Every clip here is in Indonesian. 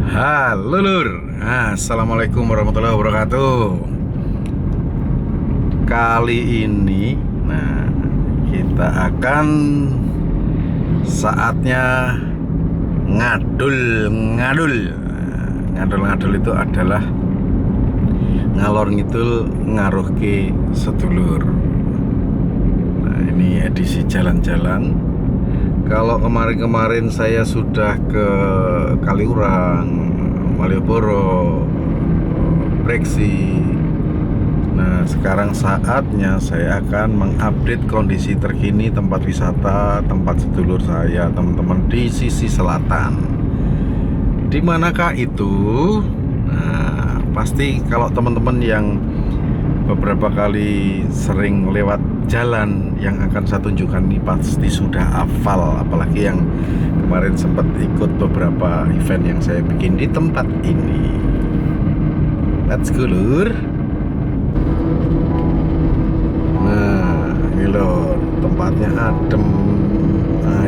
Halo Lur, Assalamualaikum warahmatullahi wabarakatuh. Kali ini, kita akan saatnya ngadul. Ngadul itu adalah ngalor ngidul ngaruh ke sedulur. Nah, ini edisi jalan-jalan. Kalau kemarin-kemarin saya sudah ke Kaliurang, Malioboro, Breksi. Nah, sekarang saatnya saya akan mengupdate kondisi terkini tempat wisata, tempat sedulur saya, teman-teman di sisi selatan. Di manakah itu? Nah, pasti kalau teman-teman yang beberapa kali sering lewat jalan yang akan saya tunjukkan ini pasti sudah hafal, apalagi yang kemarin sempat ikut beberapa event yang saya bikin di tempat ini. Let's go Lur. Nah, ini loh, tempatnya adem,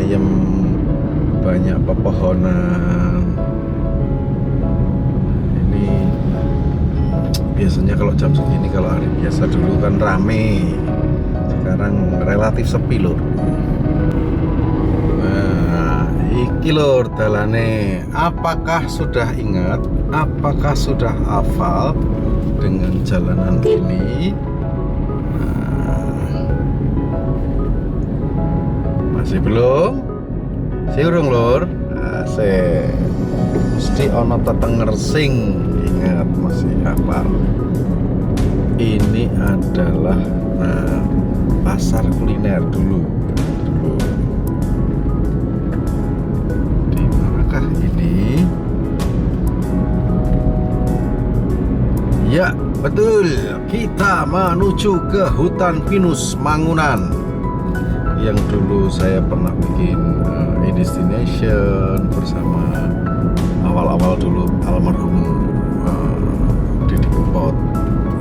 ayem, banyak pepohonan. Ini biasanya kalau jam segini, kalau hari biasa dulu kan rame, sekarang relatif sepi Lur. Nah, iki Lur dalane. Apakah sudah ingat? Apakah sudah hafal dengan jalanan ini? Nah, masih belum? Siurung Lur. Asik. Mesti ono tetenger sing. Ingat, masih hafal. Ini adalah pasar kuliner dulu. Di manakah ini? Ya, betul. Kita menuju ke hutan pinus Mangunan. Yang dulu saya pernah bikin e-destination bersama awal-awal dulu almarhum Didi Kempot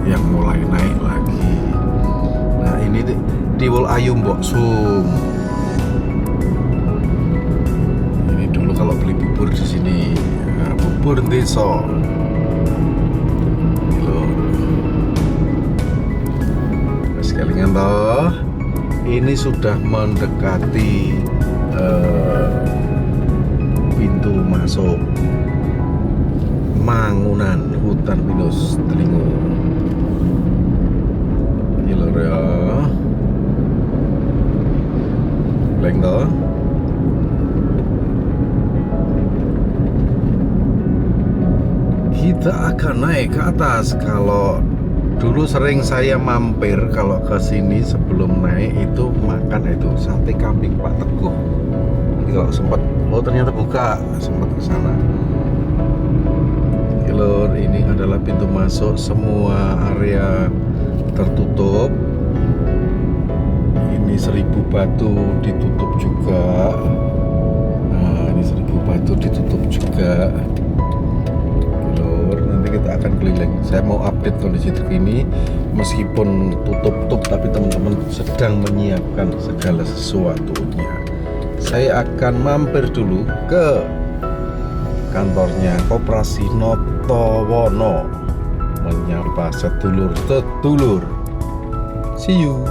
yang mulai naik lagi. Nah, ini di Wul Ayu Mbok Sum. Ini dulu kalau beli bubur di sini, bubur desa. Sekalian toh, ini sudah mendekati pintu masuk Mangunan hutan pinus Telingo. Ini lho ya. Leng toh. Kita akan naik ke atas. Kalau dulu sering saya mampir kalau ke sini sebelum naik itu makan itu sate kambing Pak Teguh. Jadi kalau sempat, ternyata buka, sempat ke sana. Lur, ini adalah pintu masuk, semua area tertutup. Ini 1000 batu ditutup juga. Nah, ini 1000 batu ditutup juga. Lur, nanti kita akan keliling. Saya mau update kondisi terkini, meskipun tutup tapi teman-teman sedang menyiapkan segala sesuatunya. Saya akan mampir dulu ke kantornya Koperasi Notowono, menyapa sedulur-sedulur. See you.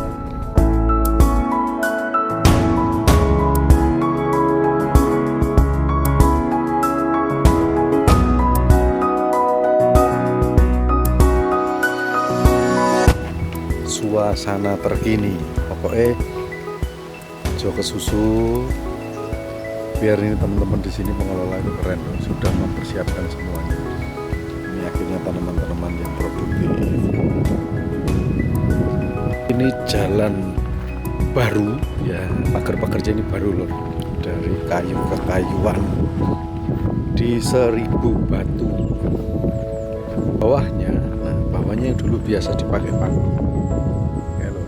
Suasana terkini, pokoknya Joko Susu. Biar ini teman-teman di sini pengelola itu keren, sudah mempersiapkan semuanya. Ini akhirnya tanaman-tanaman yang produktif. Ini jalan baru ya, pagar-pagarnya ini baru loh, dari kayu ke kayuan di 1000 batu. Bawahnya yang dulu biasa dipakai paku. Ya loh.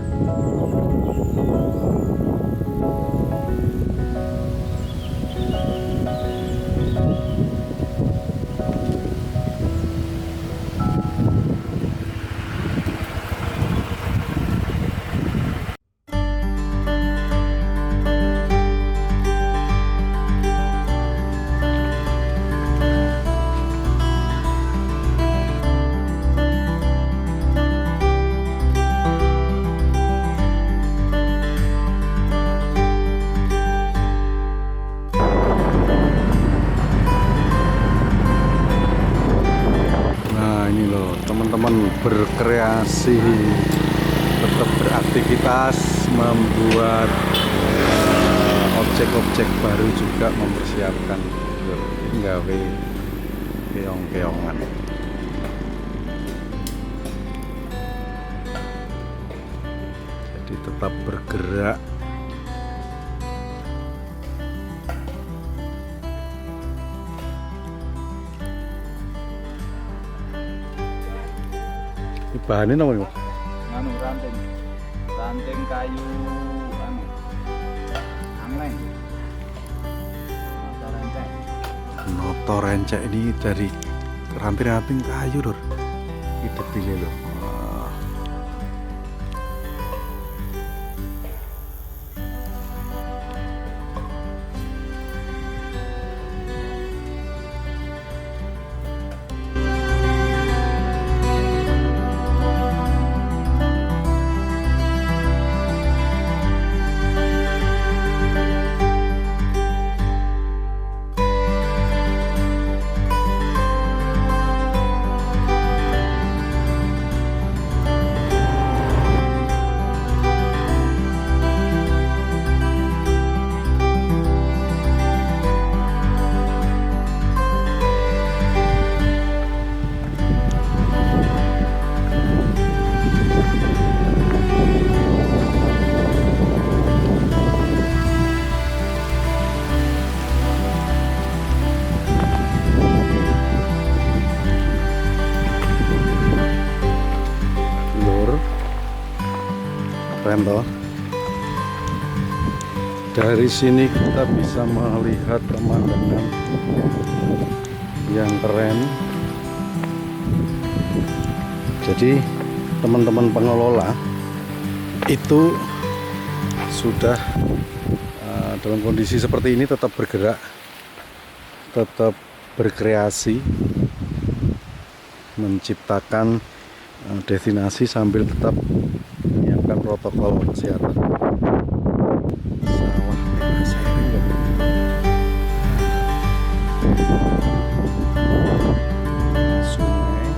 berkreasi, tetap beraktivitas, membuat objek-objek baru, juga mempersiapkan nggawe keong-keongan. Jadi tetap bergerak. Ini bahannya apa nih, Mas? Anu ranting kayu anu angleng motor rencek. Noto rencek ini dari ranting-ranting kayu, Lur. Ini detailnya loh. Wah. Keren toh. Dari sini kita bisa melihat pemandangan yang keren. Jadi teman-teman pengelola itu sudah dalam kondisi seperti ini tetap bergerak, tetap berkreasi, menciptakan destinasi sambil tetap menyiapkan protokol kesehatan. Sawah bebas air. Sungai.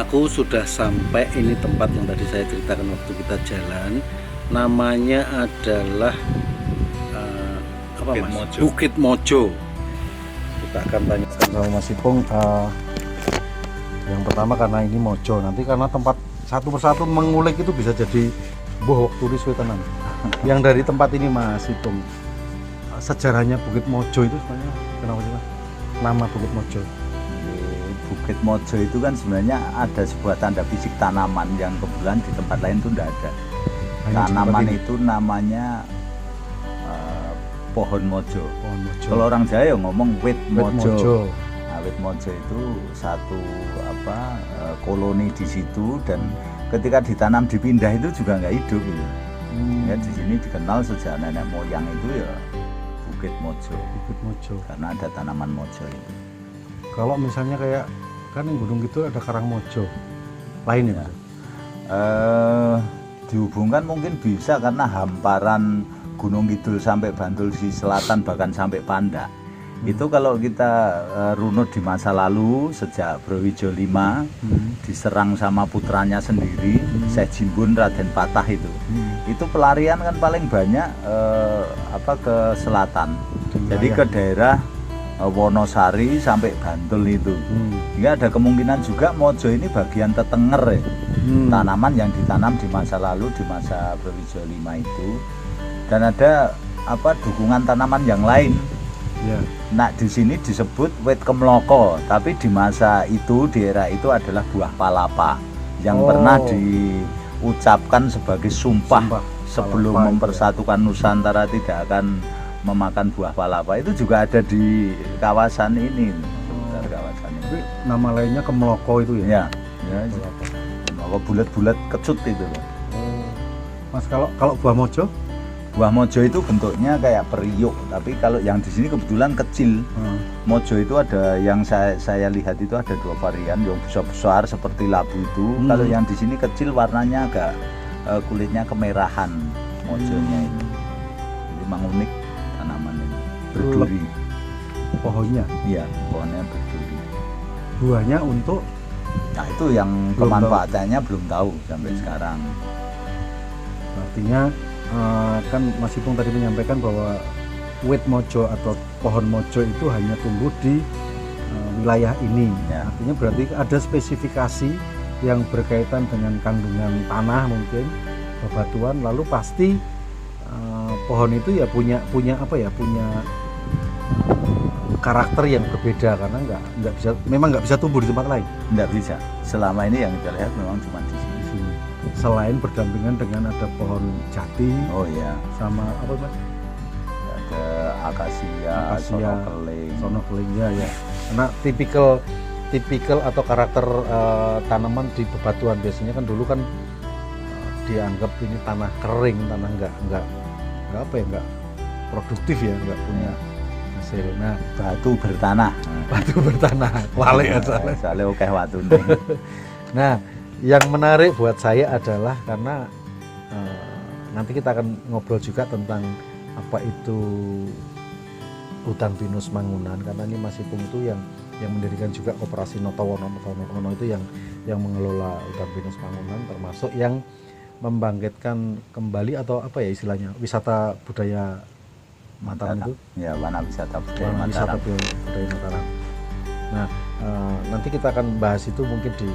Aku sudah sampai, ini tempat yang tadi saya ceritakan waktu kita jalan. Namanya adalah Bukit Mojo. Bukit Mojo. Kita akan tanyakan sama Mas Ipung. Yang pertama karena ini Mojo, nanti karena tempat satu persatu mengulik itu bisa jadi boh turis wetenan. Yang dari tempat ini Mas Ipung, sejarahnya Bukit Mojo itu sebenarnya kenapa sih Mas? Nama Bukit Mojo. Bukit Mojo itu kan sebenarnya ada sebuah tanda fisik tanaman yang kebetulan di tempat lain itu tidak ada. Tanaman itu namanya pohon mojo. Pohon Mojo. Kalau orang Jawa ngomong wit mojo. Mojo. Nah, wit mojo itu satu koloni di situ, dan ketika ditanam dipindah itu juga nggak hidup gitu. Ya di sini dikenal sejak nenek moyang itu ya Bukit Mojo. Bukit Mojo. Karena ada tanaman mojo itu. Kalau misalnya kayak kan yang gunung gitu ada Karang Mojo, lain ya? Dihubungkan mungkin bisa karena hamparan Gunung Kidul sampai Bantul di selatan bahkan sampai Pandak Itu kalau kita runut di masa lalu sejak Brawijaya V diserang sama putranya sendiri, Syekh Jimbun Raden Patah itu pelarian kan paling banyak ke selatan. Jadi ke daerah Wonosari sampai Bantul itu. Hingga ada kemungkinan juga Mojo ini bagian tetenger ya. Tanaman yang ditanam di masa lalu di masa Brawijaya V itu. Dan ada dukungan tanaman yang lain. Ya. Nah di sini disebut wit kemloko, tapi di masa itu di era itu adalah buah palapa yang pernah diucapkan sebagai sumpah sebelum palapa, mempersatukan Nusantara tidak akan memakan buah palapa. Itu juga ada di kawasan ini, sekitar kawasan ini. Tapi nama lainnya kemloko itu ya? Ya, kemloko bulat-bulat kecut itu loh. Mas kalau buah mojo? Buah mojo itu bentuknya kayak periuk, tapi kalau yang di sini kebetulan kecil. Mojo itu ada yang saya lihat itu ada 2 varian, yang besar-besar seperti labu itu. Kalau yang di sini kecil warnanya agak kulitnya kemerahan mojonya itu. Jadi memang unik tanaman ini. Berduri. Pohonnya? Iya, pohonnya berduri. Buahnya untuk? Nah itu yang kemanfaatannya belum tahu sampai sekarang. Artinya kan Mas Ipung tadi menyampaikan bahwa wit mojo atau pohon mojo itu hanya tumbuh di wilayah ini. Ya. Artinya berarti ada spesifikasi yang berkaitan dengan kandungan tanah mungkin, bebatuan, lalu pasti pohon itu ya punya karakter yang berbeda karena nggak bisa tumbuh di tempat lain. Nggak bisa. Selama ini yang kita lihat memang cuma di sini. Selain berdampingan dengan ada pohon jati, sama apa Mas? Ada akasia, sono keling ya. Karena tipikal atau karakter tanaman di bebatuan biasanya kan dulu kan dianggap ini tanah kering, tanah nggak produktif ya, nggak punya hasil. Nah, batu bertanah, walik soalnya oke watu. Nah, yang menarik buat saya adalah karena nanti kita akan ngobrol juga tentang apa itu hutan pinus Mangunan, karena ini Mas Ipung itu yang mendirikan juga koperasi Notowono itu yang mengelola hutan pinus Mangunan, termasuk yang membangkitkan kembali atau apa ya istilahnya wisata budaya Mataram itu. Ya, mana wisata budaya Mataram. Nah, nanti kita akan bahas itu mungkin di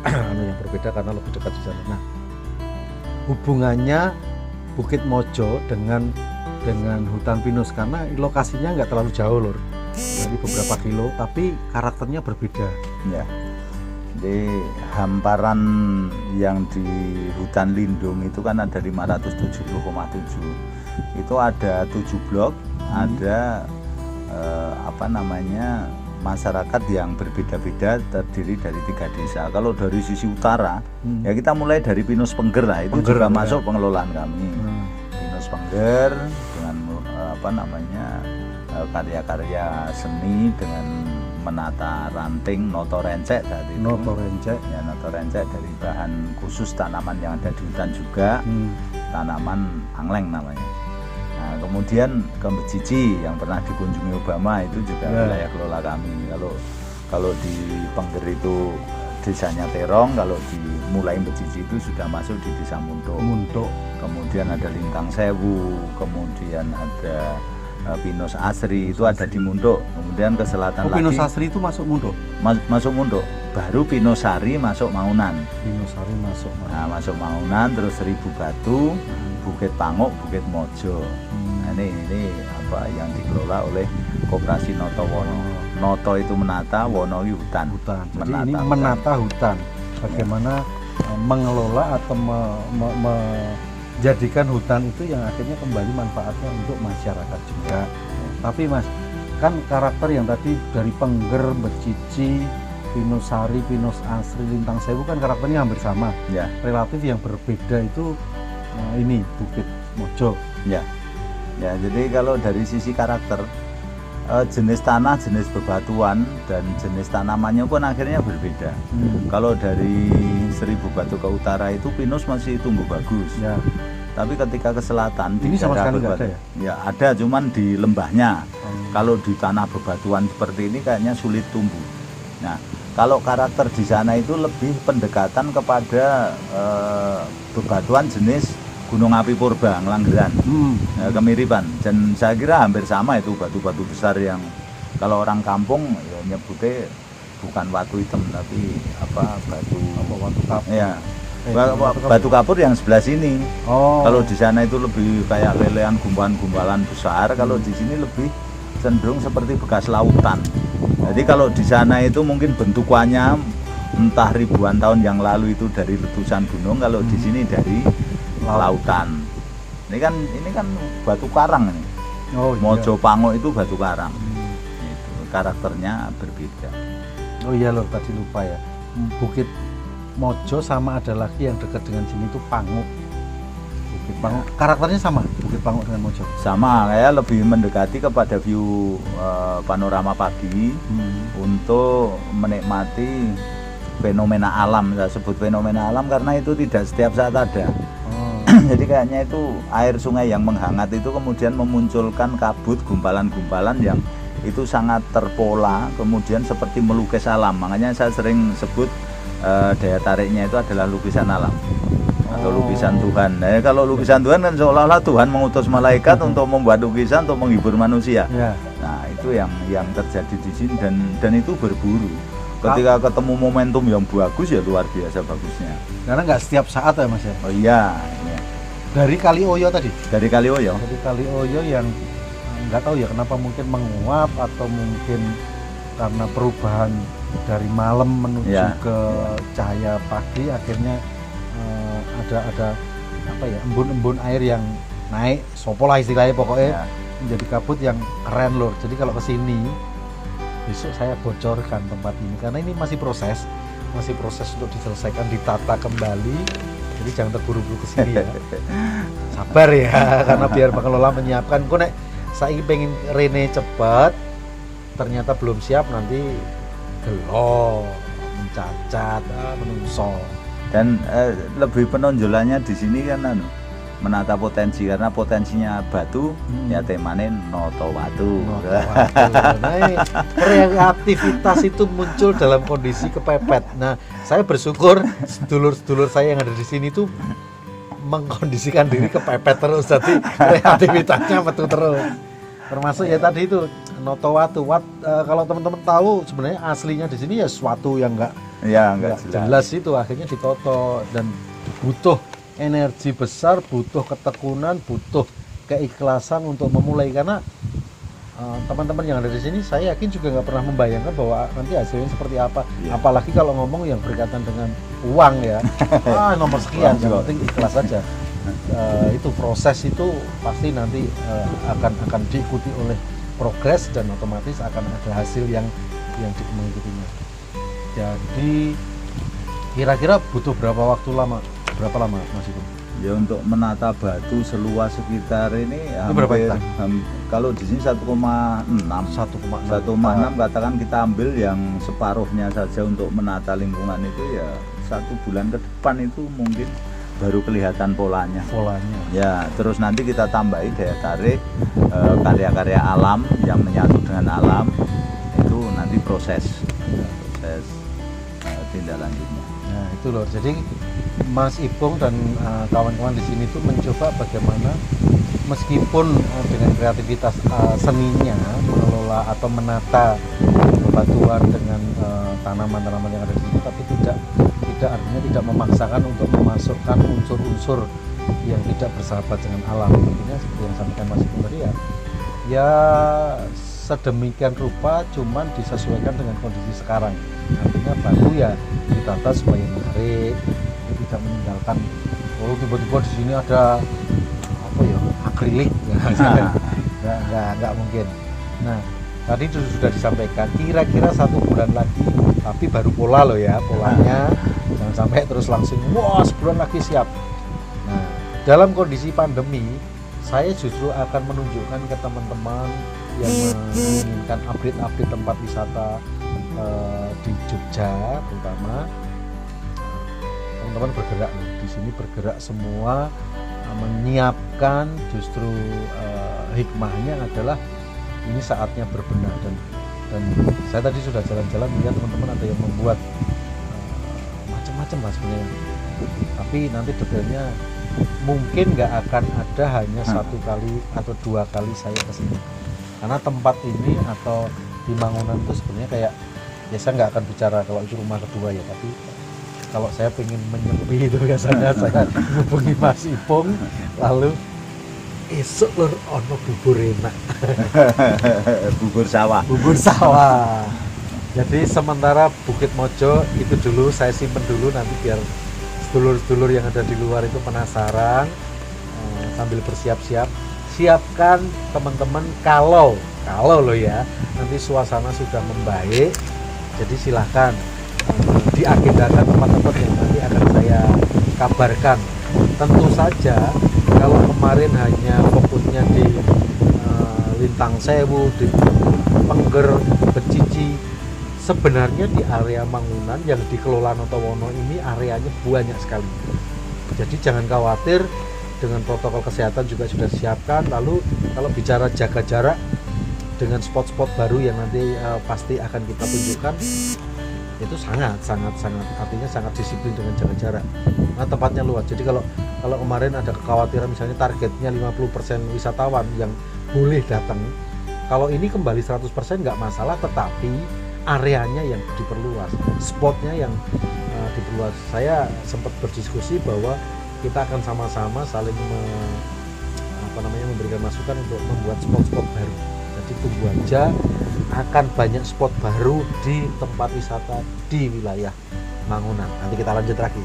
yang berbeda karena lebih dekat di sana. Nah, hubungannya Bukit Mojo dengan hutan pinus karena lokasinya nggak terlalu jauh lor, dari beberapa kilo, tapi karakternya berbeda. Ya, di hamparan yang di hutan lindung itu kan ada 570,7. Itu ada 7 blok, ada masyarakat yang berbeda-beda terdiri dari 3 desa. Kalau dari sisi utara, ya kita mulai dari Pinus Pengger lah, itu juga masuk pengelolaan kami. Pinus Pengger dengan karya-karya seni dengan menata ranting Noto Rencek tadi. Noto Rencek. Ya, Noto Rencek dari bahan khusus tanaman yang ada di hutan juga, tanaman angleng namanya. Nah, kemudian ke Becici yang pernah dikunjungi Obama itu juga wilayah kelola kami. Kalau di Pengger itu desanya Terong, kalau di mulai Becici itu sudah masuk di desa Muntuk. Kemudian ada Lintang Sewu, kemudian ada Pinus Asri itu ada di Muntuk. Kemudian ke selatan lagi. Pinus Asri itu masuk Muntuk. Masuk Muntuk. Baru Pinusari masuk Maunan. Pinusari masuk Maunan. Nah, masuk Maunan terus Seribu Batu, Bukit Panguk, Bukit Mojo. Nah, ini apa yang dikelola oleh Koperasi Notowono. Noto itu menata, Wono itu hutan. Jadi ini menata hutan. Bagaimana mengelola atau menjadikan hutan itu yang akhirnya kembali manfaatnya untuk masyarakat juga. Tapi Mas, kan karakter yang tadi dari Pengger, Becici, Pinusari, Pinus Asri, Lintang Sewu kan karakternya hampir sama. Ya. Relatif yang berbeda itu ini Bukit Mojo. Ya. Ya, jadi kalau dari sisi karakter jenis tanah, jenis bebatuan dan jenis tanamannya pun akhirnya berbeda. Kalau dari Seribu Batu ke utara itu pinus masih tumbuh bagus. Ya. Tapi ketika ke selatan Ini di sama daerah sekali nggak ada berbatu- ya ada, cuman di lembahnya. Kalau di tanah bebatuan seperti ini kayaknya sulit tumbuh. Nah, kalau karakter di sana itu lebih pendekatan kepada bebatuan jenis Gunung Api Purba, Ngelanggeran. Ya, kemiripan. Dan saya kira hampir sama itu batu-batu besar yang kalau orang kampung ya nyebutnya bukan batu hitam tapi Batu kapur. ya batu kapur yang sebelah sini. Kalau di sana itu lebih kayak lelehan gumpalan-gumpalan besar, kalau di sini lebih cenderung seperti bekas lautan. Jadi kalau di sana itu mungkin bentukannya entah ribuan tahun yang lalu itu dari letusan gunung, kalau di sini dari lautan. Ini kan batu karang ini. Mojo Pango itu batu karang. Itu karakternya berbeda. Oh iya lor, tadi lupa ya. Bukit Mojo sama ada lagi yang dekat dengan sini itu Pangu. Bukit Pangu. Karakternya sama Bukit Pangu dengan Mojo. Sama, kayak lebih mendekati kepada view panorama pagi untuk menikmati fenomena alam. Saya sebut fenomena alam karena itu tidak setiap saat ada. Jadi kayaknya itu air sungai yang menghangat itu kemudian memunculkan kabut, gumpalan-gumpalan yang itu sangat terpola, kemudian seperti melukis alam. Makanya saya sering sebut daya tariknya itu adalah lukisan alam atau lukisan Tuhan. Nah, kalau lukisan Tuhan kan seolah-olah Tuhan mengutus malaikat untuk membuat lukisan untuk menghibur manusia. Nah, itu yang terjadi di sini dan itu berburu. Ketika ketemu momentum yang bagus ya luar biasa bagusnya. Karena nggak setiap saat ya Mas ya. Oh iya. Dari Kali Oyo tadi. Dari Kali Oyo. Dari Kali Oyo yang nggak tahu ya kenapa mungkin menguap atau mungkin karena perubahan dari malam menuju ke cahaya pagi akhirnya ada apa ya embun-embun air yang naik sopolah istilahnya pokoknya menjadi kabut yang keren lor. Jadi kalau kesini besok saya bocorkan tempat ini karena ini masih proses untuk diselesaikan, ditata kembali. Jadi jangan terburu-buru kesini ya. Sabar ya karena biar pengelola menyiapkan. Kok nek saya pengen Rene cepat ternyata belum siap nanti gelo mencacat menungso. Dan lebih penonjolannya di sini kan menata potensi karena potensinya batu ya temane noto watu. Nah, kreativitas itu muncul dalam kondisi kepepet. Nah, saya bersyukur sedulur-sedulur saya yang ada di sini tuh mengkondisikan diri kepepet terus, jadi kreativitasnya metu terus. Termasuk ya tadi itu noto watu. Kalau teman-teman tahu sebenarnya aslinya di sini ya sesuatu yang enggak jelas itu akhirnya ditoto dan butuh energi besar, butuh ketekunan, butuh keikhlasan untuk memulai karena teman-teman yang ada di sini saya yakin juga nggak pernah membayangkan bahwa nanti hasilnya seperti apa. Apalagi kalau ngomong yang berkaitan dengan uang ya, nomor sekian, yang penting ikhlas saja. Itu proses itu pasti nanti akan diikuti oleh progres dan otomatis akan ada hasil yang mengikutinya. Jadi kira-kira butuh berapa lama Mas Ibu? Ya untuk menata batu seluas sekitar ini berapa hektar? Kalau di sini 1,6 katakan kita ambil yang separuhnya saja untuk menata lingkungan itu ya 1 bulan ke depan itu mungkin baru kelihatan polanya. Ya terus nanti kita tambahi daya tarik karya-karya alam yang menyatu dengan alam itu nanti proses tindak lanjutnya. Nah itu loh, jadi Mas Ipung dan kawan-kawan di sini tuh mencoba bagaimana meskipun dengan kreativitas seninya mengelola atau menata bebatuan dengan tanaman-tanaman yang ada di sini, tapi tidak artinya tidak memaksakan untuk memasukkan unsur-unsur yang tidak bersahabat dengan alam. Intinya seperti yang sampaikan Mas Ipung tadi ya sedemikian rupa, cuman disesuaikan dengan kondisi sekarang. Artinya batu ya ditata supaya menarik, tidak meninggalkan tiba-tiba di sini ada akrilik, nggak mungkin. Nah tadi sudah disampaikan kira-kira 1 bulan lagi, tapi baru pola loh ya, polanya jangan sampai terus langsung sebulan lagi siap. Nah dalam kondisi pandemi saya justru akan menunjukkan ke teman-teman yang menginginkan update tempat wisata di Jogja terutama, teman-teman bergerak di sini, bergerak semua menyiapkan, justru hikmahnya adalah ini saatnya berbenah, dan saya tadi sudah jalan-jalan melihat teman-teman ada yang membuat macam-macam lah sebenarnya, tapi nanti detailnya mungkin nggak akan ada hanya 1 kali atau 2 kali saya kesini, karena tempat ini atau di Mangunan itu sebenarnya kayak, ya saya nggak akan bicara kalau itu rumah kedua ya, tapi kalau saya pengen menyepi itu biasanya saya hubungi Mas Ipung, lalu esok lur ono bubur enak. Bubur sawah. Bubur sawah. Jadi sementara Bukit Mojo itu dulu saya simpen dulu, nanti biar sedulur-sedulur yang ada di luar itu penasaran, sambil bersiap-siap. Siapkan teman-teman kalau loh ya, nanti suasana sudah membaik, jadi silahkan diagendakan tempat-tempat yang nanti akan saya kabarkan. Tentu saja kalau kemarin hanya fokusnya di Lintang Sewu, di Pengger, Becici, sebenarnya di area Mangunan yang dikelola Notowono ini areanya banyak sekali. Jadi jangan khawatir, dengan protokol kesehatan juga sudah disiapkan. Lalu kalau bicara jaga jarak dengan spot-spot baru yang nanti pasti akan kita tunjukkan, itu sangat artinya sangat disiplin dengan jaga jarak. Nah, tempatnya luas. Jadi kalau kemarin ada kekhawatiran misalnya targetnya 50% wisatawan yang boleh datang, kalau ini kembali 100% nggak masalah, tetapi areanya yang diperluas, spotnya yang diperluas. Saya sempat berdiskusi bahwa kita akan sama-sama saling memberikan masukan untuk membuat spot-spot baru. Jadi tunggu aja, akan banyak spot baru di tempat wisata di wilayah Mangunan. Nanti kita lanjut lagi.